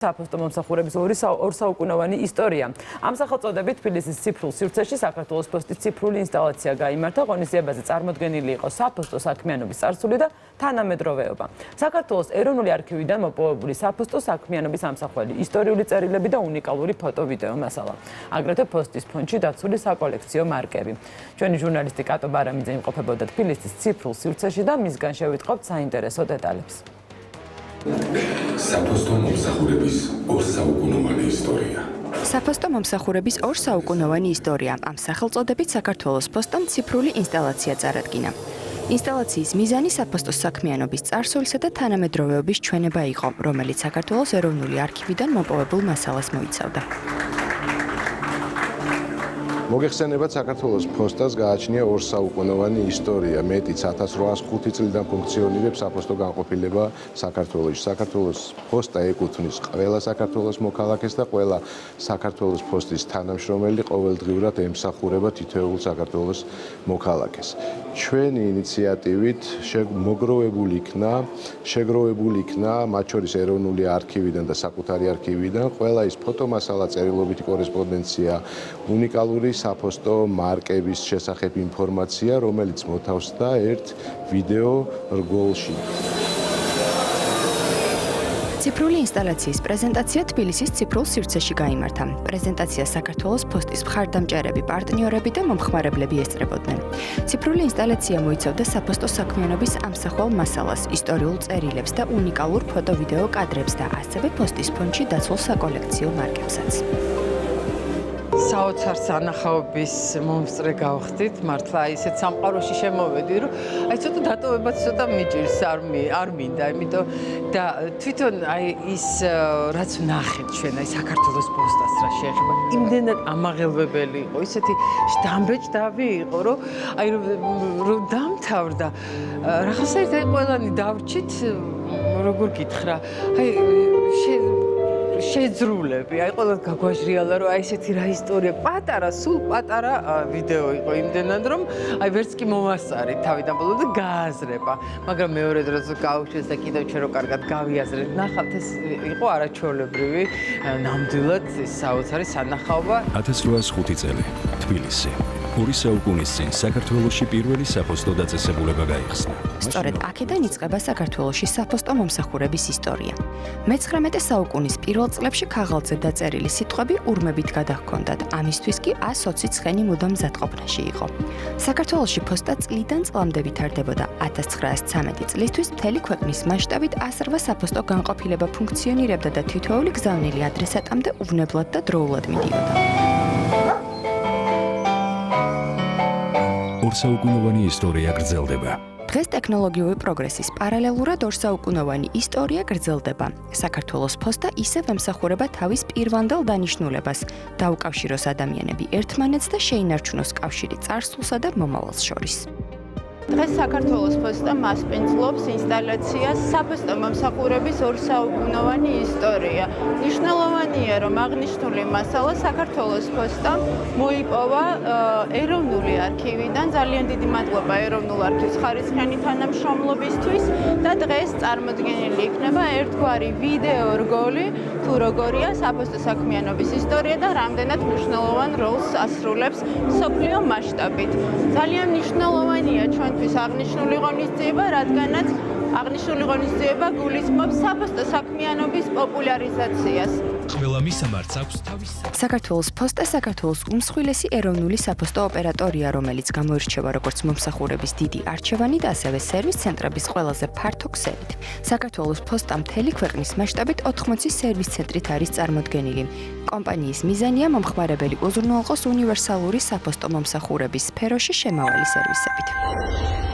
საფოსტო მომსახურების ორსაუკუნოვანი ისტორია. Ამ სახელწოდებით თბილისის ციფრულ სივრცეში საქართველოს პოსტის ციფრული ინსტალაცია გაიმართა, ღონისძიებაზე წარმოდგენილი იყო საფოსტო საქმიანობის წარსული და თანამედროვეობა. საქართველოს ეროვნული არქივიდან მოპოვებული საფოსტო საქმიანობის ამსახველი ისტორიული წერილები და უნიკალური ფოტო-ვიდეო მასალა. აგრეთვე პოსტის ფონდში დაცული საკოლექციო მარკები. ჩვენი ჟურნალისტი კატო ბარამიძე იმყოფებოდა თბილისის ციფრულ სივრცეში და მისგან შევიტყობთ საინტერესო დეტალებს. საფოსტო მომსახურების ორსაუკუნოვანი ისტორია. საფოსტო მომსახურების ორსაუკუნოვანი ისტორია. ამ სახელწოდებით საქართველოს პოსტამ ციფრული ინსტალაცია წარადგინა. ინსტალაციის მიზანი საფოსტოს საქმიანობის წარსულისა და თანამედროვეობის ჩვენება იყო, რომელიც საქართველოს ეროვნული არქივიდან მოპოვებულ მასალას მოიცავდა. მოგეხსენებათ, საქართველოს პოსტას გააჩნია ორსაუკუნოვანი ისტორია. მეტიც 1805 წლიდან ფუნქციონირებს საფოსტო განყოფილება საქართველოში. საქართველოს პოსტა ეკუთვნის ყველა საქართველოს მოქალაქეს და ყველა საქართველოს პოსტის თანამშრომელი ყოველდღიურად ემსახურება თითოეულ საქართველოს მოქალაქეს. ჩვენი ინიციატივით შეგროვებული იქნა მათ შორის ეროვნული არქივიდან და საკუთარი არქივიდან ყველა ის ფოტომასალა, წერილობითი კორესპონდენცია, უნიკალური საფოსტო მარკების შესახებ ინფორმაცია, რომელიც მოთავსდა ერთ ვიდეო რგოლში. ციფრული ინსტალაციის პრეზენტაცია თბილისის ციფრულ სივრცეში გაიმართა. პრეზენტაციას საქართველოს პოსტის მხარდამჭერები, პარტნიორები და მომხმარებლები ესწრებოდნენ. ციფრული ინსტალაცია მოიცავდა საფოსტო საქმიანობის ამსახველ მასალას, ისტორიულ წერილებს და უნიკალურ ფოტო-ვიდეო კადრებს და ასევე პოსტის ფონდში დაცულ საკოლექციო მარკებსაც. საოცარ სანახაობის მომსწრე გავხდით, მართლა აი ესეთ სამყაროში შემოვედი, რომ აი ცოტა დატოვებაც ცოტა მიჭირს, არ მინდა, იმიტომ და თვითონ აი ის რაც ვნახეთ ჩვენ აი საქართველოს პოსტას რა შეეხება, იმდენად ამაღელვებელი იყო, ისეთი შთამბეჭდავი იყო, რომ აი რომ დამთავრდა, რაღაცა აი ყველანი დავრჩით, როგორ გითხრა, აი შეძრულები, აი ყველა გაგვაჟრიალა, რომ აი ესეთი რა ისტორია, პატარა, სულ პატარა ვიდეო იყო იმდენად, რომ აი ვერც კი მომასწარი თავიდან ბოლომდე და გააზრება, მაგრამ მეორე დროს გავუშვეს და კიდევ ჩვენ რო კარგად გავიაზრეთ, ნახავთ ეს იყო არაჩვეულებრივი, ნამდვილად საოცარი სანახაობა. 1805 წელი, თბილისი. 2 საუკუნის წინ საქართველოში პირველი საფოსტო დაწესებულება გაიხსნა. სწორედ აქედან იწყება საქართველოში საფოსტო მომსახურების ისტორია. მე-19 საუკუნის პირველ წლებში ქაღალდზე დაწერილი სიტყვები ურმებით გადაჰქონდათ. ამისთვის კი 120 ცხენი მუდამ მზადყოფნაში იყო. საქართველოში პოსტა წლიდან წლამდე ვითარდებოდა. 1913 წლისთვის მთელი ქვეყნის მასშტაბით 108 საფოსტო განყოფილება ფუნქციონირებდა და თითოეული გზავნილი ადრესატამდე უვნებლად და დროულად მიდიოდა. ორსაუკუნოვანი ისტორია გრძელდება. დღეს ტექნოლოგიური პროგრესის პარალელურად ორსაუკუნოვანი ისტორია გრძელდება. საქართველოს პოსტა ისევ ემსახურება თავის პირვანდელ დანიშნულებას, დაუკავშიროს ადამიანები ერთმანეთს და შეინარჩუნოს კავშირი წარსულსა და მომავალს შორის. დღეს საქართველოს პოსტა მასპინძლობს ინსტალაციას საფოსტო მომსახურების ორსაუკუნოვანი ისტორია. მნიშვნელოვანია, რომ აღნიშნული მასალა საქართველოს პოსტამ მოიპოვა ეროვნული არქივიდან. ძალიან დიდი მადლობა ეროვნულ არქივს ხარისხიანი თანამშრომლობისთვის და დღეს წარმოდგენილი იქნება ერთგვარი ვიდეო რგოლი, თუ როგორია საფოსტო საქმიანობის ისტორია და რამდენად მნიშვნელოვან როლს ასრულებს მსოფლიო მასშტაბით. ძალიან მნიშვნელოვანია ჩვენ აღნიშნული ღონისძიება, რადგანაც აღნიშნული ღონისძიება გულისხმობს საფოსტო საქმიანობის პოპულარიზაციას. ყველა მისამართს აქვს თავის. საქართველოს პოსტა საქართველოს უმსხვილესი ეროვნული საფოსტო ოპერატორია, რომელიც გამოირჩევა როგორც მომსახურების დიდი არჩევანი და ასევე სერვის ცენტრების ყველაზე ფართო ქსელით. საქართველოს პოსტა მთელი ქვეყნის მასშტაბით 80 სერვის ცენტრით არის წარმოდგენილი. კომპანიის მიზანია მომხმარებელი უზრუნველყოს უნივერსალური საფოსტო მომსახურების სფეროში შემავალი სერვისებით.